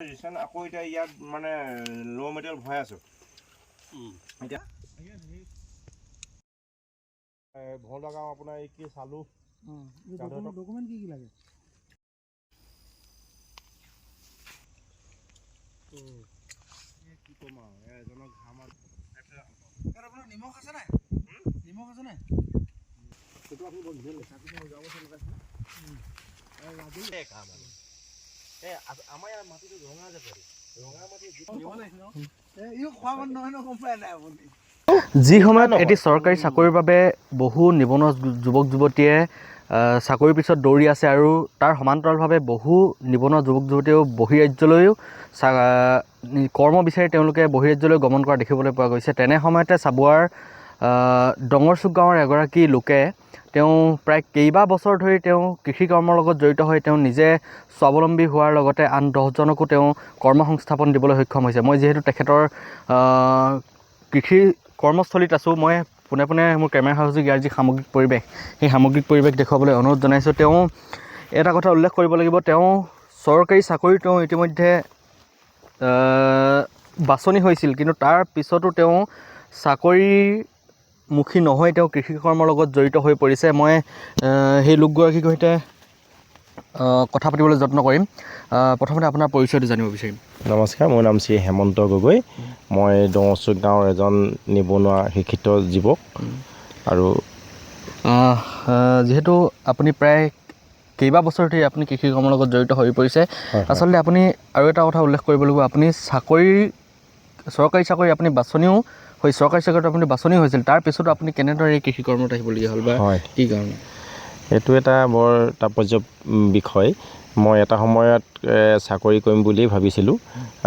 আকৌ এতিয়া ইয়াত মানে ল' মেটেৰিয়েল ভৰাই আছো এতিয়া ঘৰ লগাও আপোনাৰ এই কি চালু ডকুমেণ্ট কি লাগে কি ক'ম আৰু এজনৰ ঘাম আপোনাৰ নিমখ আছে নাই নিমখ আছে নাই সেইটো আপুনি বৰ ধুনীয়া আমাৰ ইয়াৰ মাটিটো ৰঙা যে ৰঙা মাটি যি সময়ত এটি চৰকাৰী চাকৰিৰ বাবে বহু নিবনুৱা যুৱক যুৱতীয়ে চাকৰিৰ পিছত দৌৰি আছে আৰু তাৰ সমান্তৰালভাৱে বহু নিবনুৱা যুৱক যুৱতীয়েও বহিৰাজ্যলৈও কৰ্ম বিচাৰি তেওঁলোকে বহিৰাজ্যলৈ গমন কৰা দেখিবলৈ পোৱা গৈছে। তেনে সময়তে চাবুৱাৰ ডঙৰচুক গাঁৱৰ এগৰাকী লোকে তেওঁ প্ৰায় কেইবা বছৰ ধৰি তেওঁ কৃষি কৰ্মৰ লগত জড়িত হৈ তেওঁ নিজে স্বাৱলম্বী হোৱাৰ লগতে আন 10জনকো তেওঁ কৰ্মসংস্থাপন দিবলৈ সক্ষম হৈছে। মই যিহেতু তেখেতৰ কৃষি কৰ্মস্থলীত আছোঁ, মই পোনে পোনে মোৰ কেমেৰা সহযোগী ইয়াৰ যি সামগ্ৰিক পৰিৱেশ সেই সামগ্ৰিক পৰিৱেশ দেখুৱাবলৈ অনুৰোধ জনাইছোঁ। তেওঁ এটা কথা উল্লেখ কৰিব লাগিব, তেওঁ চৰকাৰী চাকৰি তেওঁ ইতিমধ্যে বাছনি হৈছিল, কিন্তু তাৰ পিছতো তেওঁ চাকৰিমুখী নহয়, তেওঁ কৃষি কৰ্মৰ লগত জড়িত হৈ পৰিছে। মই সেই লোকগৰাকীৰ সৈতে কথা পাতিবলৈ যত্ন কৰিম। প্ৰথমতে আপোনাৰ পৰিচয়টো জানিব বিচাৰিম। নমস্কাৰ, মোৰ নাম শ্ৰী হেমন্ত গগৈ। মই ডঙৰচুক গাঁৱৰ এজন নিবনুৱা শিক্ষিত যুৱক। আৰু যিহেতু আপুনি প্ৰায় কেইবা বছৰ ধৰি আপুনি কৃষি কৰ্মৰ লগত জড়িত হৈ পৰিছে, আচলতে আপুনি আৰু এটা কথা উল্লেখ কৰিব লাগিব, আপুনি চৰকাৰী চাকৰি আপুনি বাছনিও চৰকাৰী চাকৰিটো আপুনি বাছনিও হৈছিল, তাৰ পিছতো আপুনি কেনেদৰে এই কৃষি কৰ্মত আহিবলগীয়া হ'ল বা কি কাৰণে? এইটো এটা বৰ তাৎপৰ্য বিষয়। মই এটা সময়ত চাকৰি কৰিম বুলি ভাবিছিলোঁ,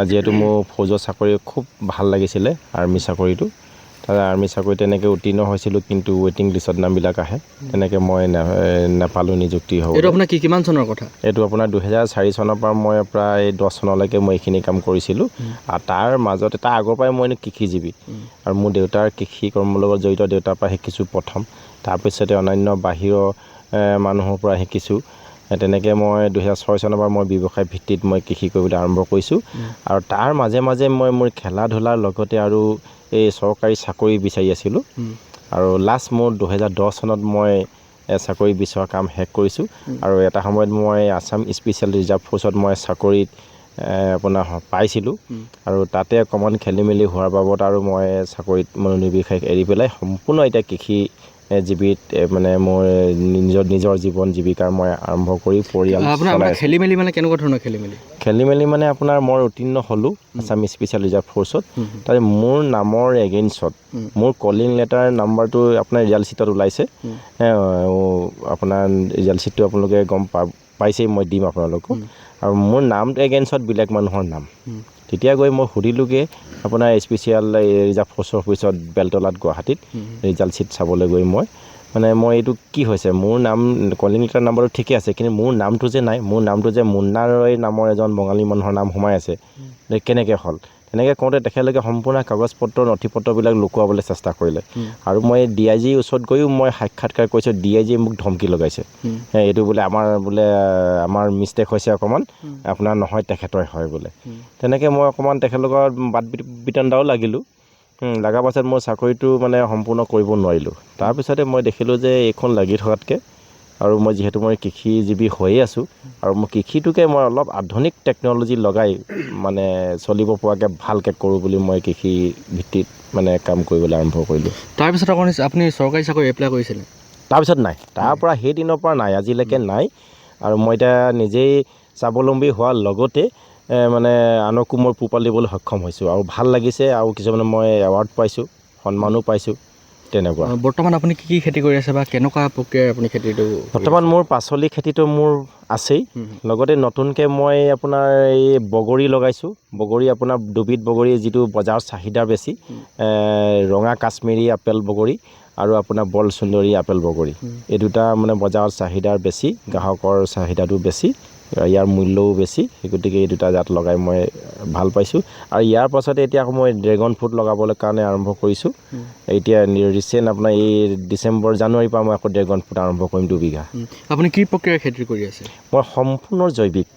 যিহেতু মোৰ ফৌজৰ চাকৰি খুব ভাল লাগিছিলে, আৰ্মি চাকৰিটো। তাৰ আৰ্মি চাকৰি তেনেকৈ উত্তীৰ্ণ হৈছিলোঁ, কিন্তু ৱেইটিং লিষ্টত নামবিলাক আহে, তেনেকৈ মই নাপালোঁ নিযুক্তি হ'ব। এইটো আপোনাৰ কিমান চনৰ কথা? এইটো আপোনাৰ 2004 চনৰ পৰা মই প্ৰায় 10 চনলৈকে মই এইখিনি কাম কৰিছিলোঁ। আৰু তাৰ মাজতে তাৰ আগৰ পৰাই মই কৃষিজীৱী, আৰু মোৰ দেউতাৰ কৃষি কৰ্মৰ লগত জড়িত, দেউতাৰ পৰা শিকিছোঁ প্ৰথম, তাৰপিছতে অন্যান্য বাহিৰৰ মানুহৰ পৰা শিকিছোঁ। তেনেকৈ মই 2006 চনৰ পৰা মই ব্যৱসায় ভিত্তিত মই কৃষি কৰিবলৈ আৰম্ভ কৰিছোঁ। আৰু তাৰ মাজে মাজে মই মোৰ খেলা ধূলাৰ লগতে আৰু এই চৰকাৰী চাকৰি বিচাৰি আছিলোঁ। আৰু লাষ্ট মোৰ 2010 চনত মই চাকৰি বিচৰা কাম শেষ কৰিছোঁ। আৰু এটা সময়ত মই আছাম স্পেচিয়েল ৰিজাৰ্ভ ফ'ৰ্চত মই চাকৰিত আপোনাৰ পাইছিলোঁ, আৰু তাতে অকণমান খেলি মেলি হোৱাৰ বাবদ আৰু মই চাকৰিত মনোনিৱেশ এৰি পেলাই সম্পূৰ্ণ এতিয়া কৃষিজীৱিত মানে মোৰ নিজৰ জীৱন জীৱিকাৰ মই আৰম্ভ কৰি পৰিয়াল চলাই আছোঁ। খেলি মেলি মানে কেনেকুৱা ধৰণৰ খেলি মেলি মানে আপোনাৰ মই উত্তীৰ্ণ হ'লোঁ আছাম স্পেচিয়েল ৰিজাৰ্ভ ফ'ৰ্চত। তাতে মোৰ নামৰ এগেইনষ্টত মোৰ কলিং লেটাৰ নাম্বাৰটো আপোনাৰ ৰিজাল্ট শ্বীটত ওলাইছে। আপোনাৰ ৰিজাল্ট শ্বীটটো আপোনালোকে গম পাইছেই, মই দিম আপোনালোকক। আৰু মোৰ নামটো এগেইনষ্টত বেলেগ মানুহৰ নাম। তেতিয়া গৈ মই সুধিলোঁগৈ আপোনাৰ স্পেচিয়েল ৰিজাৰ্ভ ফ'ৰ্চৰ অফিচত বেলতলাত গুৱাহাটীত ৰিজাল্ট শ্বীট চাবলৈ গৈ মই এইটো কি হৈছে, মোৰ নাম কলিং লেটাৰ নাম্বাৰটো ঠিকে আছে, কিন্তু মোৰ নামটো যে নাই, মোৰ নামটো যে মুন্না ৰয় নামৰ এজন বঙালী মানুহৰ নাম সোমাই আছে, কেনেকৈ হ'ল? তেনেকৈ কওঁতে তেখেতলোকে সম্পূৰ্ণ কাগজ পত্ৰ নথি পত্ৰবিলাক লুকুৱাবলৈ চেষ্টা কৰিলে। আৰু মই DIGৰ ওচৰত গৈও মই সাক্ষাৎকাৰ কৰিছোঁ, DIGয়ে মোক ধমকি লগাইছে, এইটো বোলে আমাৰ মিষ্টেক হৈছে অকণমান, আপোনাৰ নহয় তেখেতৰে হয় বোলে। তেনেকৈ মই অকণমান তেখেতলোকৰ বাদ বিতণ্ডাও লাগিলোঁ। লগা পাছত মোৰ চাকৰিটো সম্পূৰ্ণ কৰিব নোৱাৰিলোঁ। তাৰপিছতে মই দেখিলোঁ যে এইখন লাগি থকাতকৈ, আৰু মই যিহেতু মই কৃষিজীৱী হৈয়ে আছোঁ, আৰু মই কৃষিটোকে মই অলপ আধুনিক টেকন'লজি লগাই চলিব পৰাকৈ ভালকৈ কৰোঁ বুলি মই কৃষি ভিত্তিত কাম কৰিবলৈ আৰম্ভ কৰিলোঁ। তাৰপিছত আপুনি চৰকাৰী চাকৰি এপ্লাই কৰিছিলে? তাৰপিছত নাই, তাৰ পৰা সেই দিনৰ পৰা নাই, আজিলৈকে নাই। আৰু মই এতিয়া নিজেই স্বাৱলম্বী হোৱাৰ লগতে আনকো মই পোহপাল দিবলৈ সক্ষম হৈছোঁ, আৰু ভাল লাগিছে। আৰু কিছুমানে মই এৱাৰ্ড পাইছোঁ, সন্মানো পাইছোঁ, তেনেকুৱা। বৰ্তমান আপুনি কি খেতি কৰি আছে বা কেনেকুৱা প্ৰক্ৰিয়াৰে আপুনি খেতিটো? বৰ্তমান মোৰ পাচলি খেতিটো মোৰ আছেই, লগতে নতুনকৈ মই আপোনাৰ এই বগৰী লগাইছোঁ। বগৰী আপোনাৰ দুবিধ বগৰী, যিটো বজাৰত চাহিদা বেছি, ৰঙা কাশ্মীৰী আপেল বগৰী আৰু আপোনাৰ বল সুন্দৰী আপেল বগৰী, এই দুটা বজাৰত চাহিদাৰ বেছি, গ্ৰাহকৰ চাহিদাটো বেছি। ইয়াৰ মূল্যও বেছি, সেই গতিকে এই দুটা জাত লগাই মই ভাল পাইছোঁ। আৰু ইয়াৰ পাছতে এতিয়া আকৌ মই ড্ৰেগন ফ্ৰুট লগাবলৈ কাৰণে আৰম্ভ কৰিছোঁ। এতিয়া ৰিচেণ্ট আপোনাৰ এই ডিচেম্বৰ জানুৱাৰীৰ পৰা মই আকৌ ড্ৰেগন ফ্ৰুট আৰম্ভ কৰিম 2 বিঘা। আপুনি কি প্ৰক্ৰিয়াৰ খেতি কৰি আছে? মই সম্পূৰ্ণ জৈৱিক,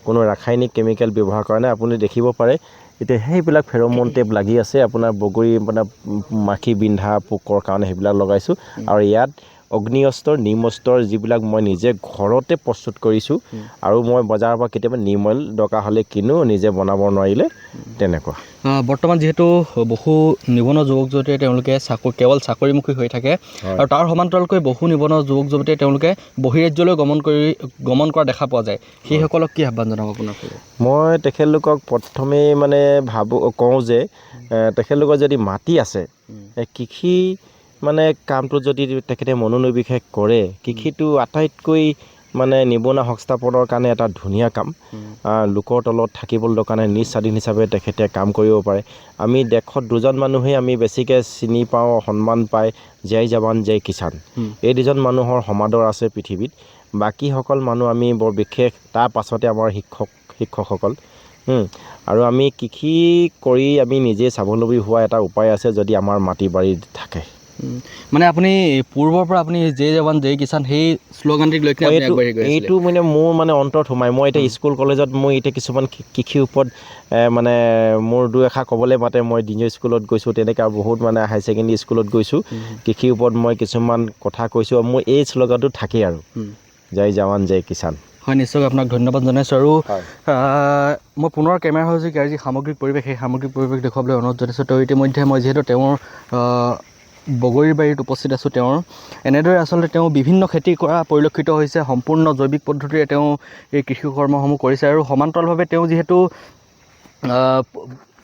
কোনো ৰাসায়নিক কেমিকেল ব্যৱহাৰ কৰা নাই। আপুনি দেখিব পাৰে এতিয়া সেইবিলাক ফেৰমন টেপ লাগি আছে, আপোনাৰ বগৰী মানে মাখি বিন্ধা পোকৰ কাৰণে সেইবিলাক লগাইছোঁ। আৰু ইয়াত অগ্নি অস্ত্ৰ, নিম অস্ত্ৰৰ যিবিলাক মই নিজে ঘৰতে প্ৰস্তুত কৰিছোঁ। আৰু মই বজাৰৰ পৰা কেতিয়াবা নিম অইল দৰকাৰ হ'লে কিনো, নিজে বনাব নোৱাৰিলে তেনেকুৱা। বৰ্তমান যিহেতু বহু নিবনুৱা যুৱক যুৱতীয়ে তেওঁলোকে কেৱল চাকৰিমুখী হৈ থাকে, আৰু তাৰ সমান্তৰালকৈ বহু নিবনুৱা যুৱক যুৱতীয়ে তেওঁলোকে বহিৰাজ্যলৈ গমন কৰা দেখা পোৱা যায়। সেইসকলক কি আহ্বান জনাব আপোনাৰ? মই তেখেতলোকক প্ৰথমেই মানে কওঁ যে তেখেতলোকৰ যদি মাটি আছে, কৃষি মানে কামটোত যদি তেখেতে মনোনিৱেশ কৰে, কৃষিটো আটাইতকৈ মানে নিবনুৱা সংস্থাপনৰ কাৰণে এটা ধুনীয়া কাম। লোকৰ তলত থাকিবলৈ কাৰণে নিজ স্বাধীন হিচাপে তেখেতে কাম কৰিব পাৰে। আমি দেশত 2জন মানুহেই আমি বেছিকৈ চিনি পাওঁ, সন্মান পায়, জয় জৱান জয় কিষাণ। এই 2জন মানুহৰ সমাদৰ আছে পৃথিৱীত। বাকীসকল মানুহ আমি বৰ বিশেষ, তাৰ পাছতে আমাৰ শিক্ষকসকল। আৰু আমি কৃষি কৰি আমি নিজে স্বাৱলম্বী হোৱা এটা উপায় আছে, যদি আমাৰ মাটি বাৰী থাকে। মানে আপুনি পূৰ্বৰ পৰা আপুনি জয় জৱান জয় কিষাণ সেই শ্লোগানটিক লৈ কিনে আগবাঢ়ি গৈ আছে? এইটো মানে মোৰ মানে অন্তৰত সোমাই। মই এতিয়া স্কুল কলেজত মই এতিয়া কিছুমান কৃষিৰ ওপৰত মানে মোৰ 2 এষাৰ ক'বলৈ মাতে। মই দিনৰ স্কুলত গৈছোঁ, তেনেকৈ আৰু বহুত মানে হাই ছেকেণ্ডেৰী স্কুলত গৈছোঁ। কৃষিৰ ওপৰত মই কিছুমান কথা কৈছোঁ, আৰু মোৰ এই শ্লোগানটো থাকেই আৰু জয় জৱান জয় কিষাণ। হয়, নিশ্চয় আপোনাক ধন্যবাদ জনাইছোঁ। আৰু মই পুনৰ কেমেৰা সহযোগী ইয়াৰ যি সামগ্ৰিক পৰিৱেশ, সেই সামগ্ৰিক পৰিৱেশ দেখুৱাবলৈ অনুৰোধ জনাইছোঁ। তেওঁ ইতিমধ্যে মই যিহেতু তেওঁৰ বগৰীৰ বাৰীত উপস্থিত আছোঁ, এনেদৰে আচলতে তেওঁ বিভিন্ন খেতি কৰা পৰিলক্ষিত হৈছে। সম্পূৰ্ণ জৈৱিক পদ্ধতিৰে তেওঁ এই কৃষি কৰ্মসমূহ কৰিছে। আৰু সমান্তৰালভাৱে তেওঁ যিহেতু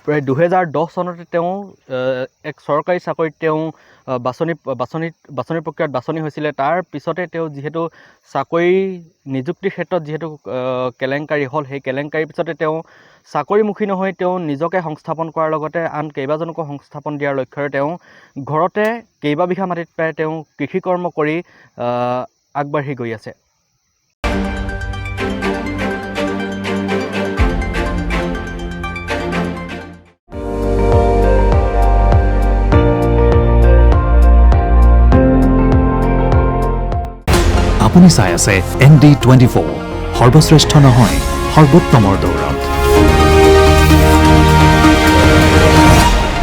প্ৰায় 2010 চনতে তেওঁ এক চৰকাৰী চাকৰিত তেওঁ বাছনি প্ৰক্ৰিয়াত বাছনি হৈছিলে। তাৰ পিছতে তেওঁ যিহেতু চাকৰি নিযুক্তিৰ ক্ষেত্ৰত যিহেতু কেলেংকাৰী হ'ল, সেই কেলেংকাৰীৰ পিছতে তেওঁ চাকৰিমুখী নহৈ তেওঁ নিজকে সংস্থাপন কৰাৰ লগতে আন কেইবাজনকো সংস্থাপন দিয়াৰ লক্ষ্যৰে তেওঁ ঘৰতে কেইবাবিঘা মাটিত প্ৰায় তেওঁ কৃষি কৰ্ম কৰি আগবাঢ়ি গৈ আছে। আপুনি চাই আছে ND24, সৰ্বশ্ৰেষ্ঠ নহয়, সৰ্বোত্তমৰ দৌৰ।